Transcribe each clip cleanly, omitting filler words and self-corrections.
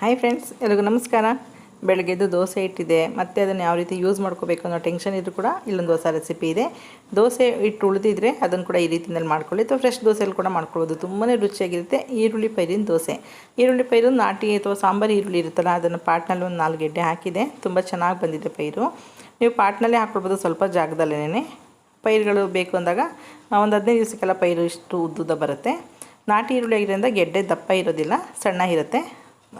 Hi friends, ಎಲ್ಲರಿಗೂ ನಮಸ್ಕಾರ. ಬೆಳಗ್ಗೆದ್ದು ದೋಸೆ ಇಟ್ಟಿದೆ, ಮತ್ತು ಅದನ್ನು ಯಾವ ರೀತಿ ಯೂಸ್ ಮಾಡ್ಕೋಬೇಕು ಅನ್ನೋ ಟೆನ್ಷನ್ ಇದ್ದರೂ ಕೂಡ ಇಲ್ಲೊಂದು ಹೊಸ ರೆಸಿಪಿ ಇದೆ. ದೋಸೆ ಇಟ್ಟು ಉಳಿದಿದ್ರೆ ಅದನ್ನು ಕೂಡ ಈ ರೀತಿಯಲ್ಲಿ ಮಾಡ್ಕೊಳ್ಳಿ, ಅಥವಾ ಫ್ರೆಶ್ ದೋಸೆಯಲ್ಲಿ ಕೂಡ ಮಾಡ್ಕೊಳ್ಬೋದು. ತುಂಬಾ ರುಚಿಯಾಗಿರುತ್ತೆ. ಈರುಳ್ಳಿ ಪೈರಿನ ದೋಸೆ. ಈರುಳ್ಳಿ ಪೈರು ನಾಟಿ ಅಥವಾ ಸಾಂಬಾರು ಈರುಳ್ಳಿ ಇರುತ್ತಲ್ಲ, ಅದನ್ನು ಪಾಟ್ನಲ್ಲಿ ಒಂದು 4 ಗೆಡ್ಡೆ ಹಾಕಿದೆ. ತುಂಬ ಚೆನ್ನಾಗಿ ಬಂದಿದೆ ಪೈರು. ನೀವು ಪಾಟ್ನಲ್ಲೇ ಹಾಕ್ಕೊಳ್ಬೋದು, ಸ್ವಲ್ಪ ಜಾಗದಲ್ಲೇ. ಪೈರುಗಳು ಬೇಕು ಅಂದಾಗ ಒಂದು 15 ದಿವಸಕ್ಕೆಲ್ಲ ಪೈರು ಇಷ್ಟು ಉದ್ದುದ್ದ ಬರುತ್ತೆ. ನಾಟಿ ಈರುಳ್ಳಿ ಆಗಿರೋದ್ರಿಂದ ಗೆಡ್ಡೆ ದಪ್ಪ ಇರೋದಿಲ್ಲ, ಸಣ್ಣ ಇರುತ್ತೆ.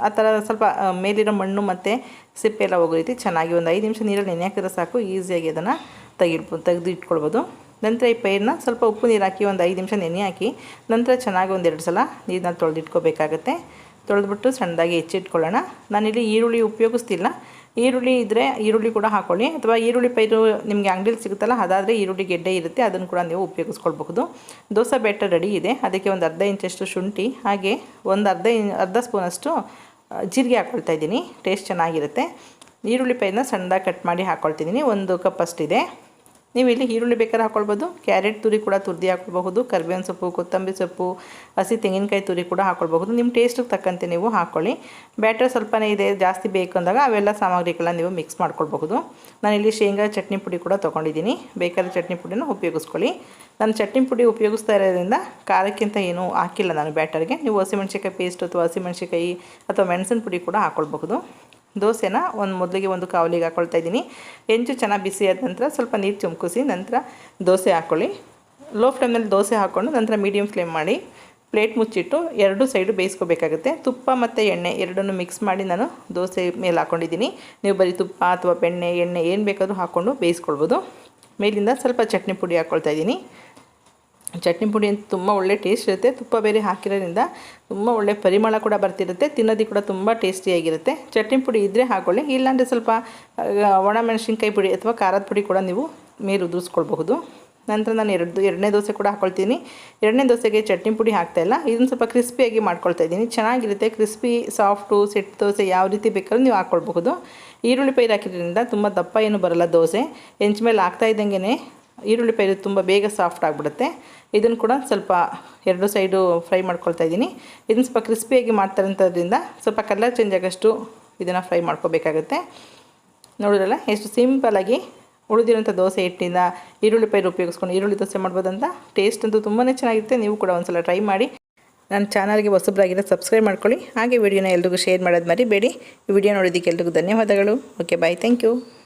ಆ ಥರ ಸ್ವಲ್ಪ ಮೇಲಿರೋ ಮಣ್ಣು ಮತ್ತು ಸಿಪ್ಪೆ ಎಲ್ಲ ಹೋಗೋ ರೀತಿ ಚೆನ್ನಾಗಿ ಒಂದು 5 ನಿಮಿಷ ನೀರಲ್ಲಿ ನೆನೆ ಹಾಕಿದ್ರೆ ಸಾಕು. ಈಸಿಯಾಗಿ ಅದನ್ನು ತೆಗೆದು ಇಟ್ಕೊಳ್ಬೋದು. ನಂತರ ಈ ಪೈರನ್ನ ಸ್ವಲ್ಪ ಉಪ್ಪು ನೀರು ಹಾಕಿ ಒಂದು 5 ನಿಮಿಷ ನೆನೆ ಹಾಕಿ, ನಂತರ ಚೆನ್ನಾಗಿ 1-2 ಸಲ ನೀರನ್ನ ತೊಳೆದಿಟ್ಕೋಬೇಕಾಗತ್ತೆ. ತೊಳೆದ್ಬಿಟ್ಟು ಸಣ್ಣದಾಗಿ ಹೆಚ್ಚಿಟ್ಕೊಳ್ಳೋಣ. ನಾನಿಲ್ಲಿ ಈರುಳ್ಳಿ ಉಪಯೋಗಿಸ್ತಿಲ್ಲ. ಈರುಳ್ಳಿ ಇದ್ದರೆ ಈರುಳ್ಳಿ ಕೂಡ ಹಾಕ್ಕೊಳ್ಳಿ, ಅಥವಾ ಈರುಳ್ಳಿ ಪೈರು ನಿಮಗೆ ಅಂಗಡಿಯಲ್ಲಿ ಸಿಗುತ್ತಲ್ಲ, ಅದಾದರೆ ಈರುಳ್ಳಿ ಗೆಡ್ಡೆ ಇರುತ್ತೆ, ಅದನ್ನು ಕೂಡ ನೀವು ಉಪಯೋಗಿಸ್ಕೊಳ್ಬಹುದು. ದೋಸೆ ಬ್ಯಾಟರ್ ರೆಡಿ ಇದೆ. ಅದಕ್ಕೆ ಒಂದು ಅರ್ಧ ಇಂಚಷ್ಟು ಶುಂಠಿ, ಹಾಗೆ ಒಂದು ಅರ್ಧ ಸ್ಪೂನಷ್ಟು ಜೀರಿಗೆ ಹಾಕ್ಕೊಳ್ತಾ ಇದ್ದೀನಿ. ಟೇಸ್ಟ್ ಚೆನ್ನಾಗಿರುತ್ತೆ. ಈರುಳ್ಳಿ ಪೈರನ್ನ ಸಣ್ಣದಾಗಿ ಕಟ್ ಮಾಡಿ ಹಾಕ್ಕೊಳ್ತಿದ್ದೀನಿ. 1 ಕಪ್ ಅಷ್ಟಿದೆ. ನೀವು ಇಲ್ಲಿ ಈರುಳ್ಳಿ ಬೇಕಾದ್ರೆ ಹಾಕ್ಕೊಳ್ಬೋದು. ಕ್ಯಾರೆಟ್ ತುರಿ ಕೂಡ ತುರಿದು ಹಾಕ್ಕೊಳ್ಬಹುದು. ಕರಿಬೇವಿನ ಸೊಪ್ಪು, ಕೊತ್ತಂಬರಿ ಸೊಪ್ಪು, ಹಸಿ ತೆಂಗಿನಕಾಯಿ ತುರಿ ಕೂಡ ಹಾಕ್ಕೊಳ್ಬಹುದು. ನಿಮ್ಮ ಟೇಸ್ಟಿಗೆ ತಕ್ಕಂತೆ ನೀವು ಹಾಕ್ಕೊಳ್ಳಿ. ಬ್ಯಾಟರ್ ಸ್ವಲ್ಪನೇ ಇದೆ, ಜಾಸ್ತಿ ಬೇಕು ಅಂದಾಗ ಅವೆಲ್ಲ ಸಾಮಗ್ರಿಗಳನ್ನ ನೀವು ಮಿಕ್ಸ್ ಮಾಡ್ಕೊಳ್ಬಹುದು. ನಾನಿಲ್ಲಿ ಶೇಂಗಾ ಚಟ್ನಿ ಪುಡಿ ಕೂಡ ತೊಗೊಂಡಿದ್ದೀನಿ. ಬೇಕಾದ್ರೆ ಚಟ್ನಿ ಪುಡಿನ ಉಪಯೋಗಿಸ್ಕೊಳ್ಳಿ. ನಾನು ಚಟ್ನಿ ಪುಡಿ ಉಪಯೋಗಿಸ್ತಾ ಇರೋದ್ರಿಂದ ಖಾರಕ್ಕಿಂತ ಏನೂ ಹಾಕಿಲ್ಲ ನಾನು ಬ್ಯಾಟರ್ಗೆ. ನೀವು ಹಸಿಮೆಣ್ಸಿಕಾಯಿ ಪೇಸ್ಟ್ ಅಥವಾ ಹಸಿಮೆಣ್ಸಿಕಾಯಿ ಅಥವಾ ಮೆಣಸಿನ ಪುಡಿ ಕೂಡ ಹಾಕ್ಕೊಳ್ಬಹುದು. ದೋಸೆನ ಮೊದಲಿಗೆ ಒಂದು ಕಾವಲಿಗೆ ಹಾಕ್ಕೊಳ್ತಾ ಇದ್ದೀನಿ. ಹೆಂಚು ಚೆನ್ನಾಗಿ ಬಿಸಿ ಆದ ನಂತರ ಸ್ವಲ್ಪ ನೀರು ಚುಮ್ಕಿಸಿ ನಂತರ ದೋಸೆ ಹಾಕ್ಕೊಳ್ಳಿ. ಲೋ ಫ್ಲೇಮ್ನಲ್ಲಿ ದೋಸೆ ಹಾಕ್ಕೊಂಡು ನಂತರ ಮೀಡಿಯಮ್ ಫ್ಲೇಮ್ ಮಾಡಿ ಪ್ಲೇಟ್ ಮುಚ್ಚಿಟ್ಟು 2 ಸೈಡು ಬೇಯಿಸ್ಕೋಬೇಕಾಗುತ್ತೆ. ತುಪ್ಪ ಮತ್ತು ಎಣ್ಣೆ ಎರಡನ್ನೂ ಮಿಕ್ಸ್ ಮಾಡಿ ನಾನು ದೋಸೆ ಮೇಲೆ ಹಾಕ್ಕೊಂಡಿದ್ದೀನಿ. ನೀವು ಬರೀ ತುಪ್ಪ ಅಥವಾ ಬೆಣ್ಣೆ, ಎಣ್ಣೆ ಏನು ಬೇಕಾದರೂ ಹಾಕ್ಕೊಂಡು ಬೇಯಿಸ್ಕೊಳ್ಬೋದು. ಮೇಲಿಂದ ಸ್ವಲ್ಪ ಚಟ್ನಿ ಪುಡಿ ಹಾಕ್ಕೊಳ್ತಾ ಇದ್ದೀನಿ. ಚಟ್ನಿ ಪುಡಿ ಅಂತ ತುಂಬ ಒಳ್ಳೆ ಟೇಸ್ಟ್ ಇರುತ್ತೆ. ತುಪ್ಪ ಬೇರೆ ಹಾಕಿರೋದ್ರಿಂದ ತುಂಬ ಒಳ್ಳೆ ಪರಿಮಳ ಕೂಡ ಬರ್ತಿರುತ್ತೆ. ತಿನ್ನೋದಕ್ಕೆ ಕೂಡ ತುಂಬ ಟೇಸ್ಟಿಯಾಗಿರುತ್ತೆ. ಚಟ್ನಿ ಪುಡಿ ಇದ್ದರೆ ಹಾಕ್ಕೊಳ್ಳಿ, ಇಲ್ಲಾಂದರೆ ಸ್ವಲ್ಪ ಒಣಮೆಣಸಿನ್ಕಾಯಿ ಪುಡಿ ಅಥವಾ ಖಾರದ ಪುಡಿ ಕೂಡ ನೀವು ಮೇಲೆ ಉದುರಿಸ್ಕೊಳ್ಬಹುದು. ನಂತರ ನಾನು ಎರಡನೇ ದೋಸೆ ಕೂಡ ಹಾಕ್ಕೊಳ್ತೀನಿ. ಎರಡನೇ ದೋಸೆಗೆ ಚಟ್ನಿ ಪುಡಿ ಹಾಕ್ತಾಯಿಲ್ಲ, ಇದನ್ನು ಸ್ವಲ್ಪ ಕ್ರಿಸ್ಪಿಯಾಗಿ ಮಾಡ್ಕೊಳ್ತಾ ಇದ್ದೀನಿ. ಚೆನ್ನಾಗಿರುತ್ತೆ. ಕ್ರಿಸ್ಪಿ, ಸಾಫ್ಟು, ಸೆಟ್ ದೋಸೆ ಯಾವ ರೀತಿ ಬೇಕಾದ್ರೂ ನೀವು ಹಾಕ್ಕೊಳ್ಬಹುದು. ಈರುಳ್ಳಿ ಪೈರು ಹಾಕಿದ್ರಿಂದ ತುಂಬ ದಪ್ಪ ಏನು ಬರೋಲ್ಲ ದೋಸೆ. ಹೆಂಚು ಮೇಲೆ ಹಾಕ್ತಾ ಇದ್ದಂಗೆ ಈರುಳ್ಳಿ ಪೈರು ತುಂಬ ಬೇಗ ಸಾಫ್ಟ್ ಆಗಿಬಿಡುತ್ತೆ. ಇದನ್ನು ಕೂಡ ಸ್ವಲ್ಪ 2 ಸೈಡು ಫ್ರೈ ಮಾಡ್ಕೊಳ್ತಾ ಇದ್ದೀನಿ. ಇದನ್ನು ಸ್ವಲ್ಪ ಕ್ರಿಸ್ಪಿಯಾಗಿ ಮಾಡ್ತಾರಂಥದ್ರಿಂದ ಸ್ವಲ್ಪ ಕಲರ್ ಚೇಂಜ್ ಆಗೋಷ್ಟು ಇದನ್ನು ಫ್ರೈ ಮಾಡ್ಕೋಬೇಕಾಗುತ್ತೆ. ನೋಡಿದ್ರಲ್ಲ ಎಷ್ಟು ಸಿಂಪಲಾಗಿ ಉಳಿದಿರೋಂಥ ದೋಸೆ ಹಿಟ್ಟಿಂದ ಈರುಳ್ಳಿ ಪೈರು ಉಪಯೋಗಿಸ್ಕೊಂಡು ಈರುಳ್ಳಿ ದೋಸೆ ಮಾಡ್ಬೋದಂತ. ಟೇಸ್ಟ್ ಅಂತೂ ತುಂಬಾ ಚೆನ್ನಾಗಿರುತ್ತೆ. ನೀವು ಕೂಡ ಒಂದು ಸಲ ಟ್ರೈ ಮಾಡಿ. ನನ್ನ ಚಾನಲ್ಗೆ ಹೊಸಬ್ರಾಗಿರೋ ಸಬ್ಸ್ಕ್ರೈಬ್ ಮಾಡ್ಕೊಳ್ಳಿ. ಹಾಗೆ ವಿಡಿಯೋನ ಎಲ್ರಿಗೂ ಶೇರ್ ಮಾಡೋದು ಮರಿಬೇಡಿ. ಈ ವಿಡಿಯೋ ನೋಡೋದಕ್ಕೆ ಎಲ್ರಿಗೂ ಧನ್ಯವಾದಗಳು. Okay, bye, thank you.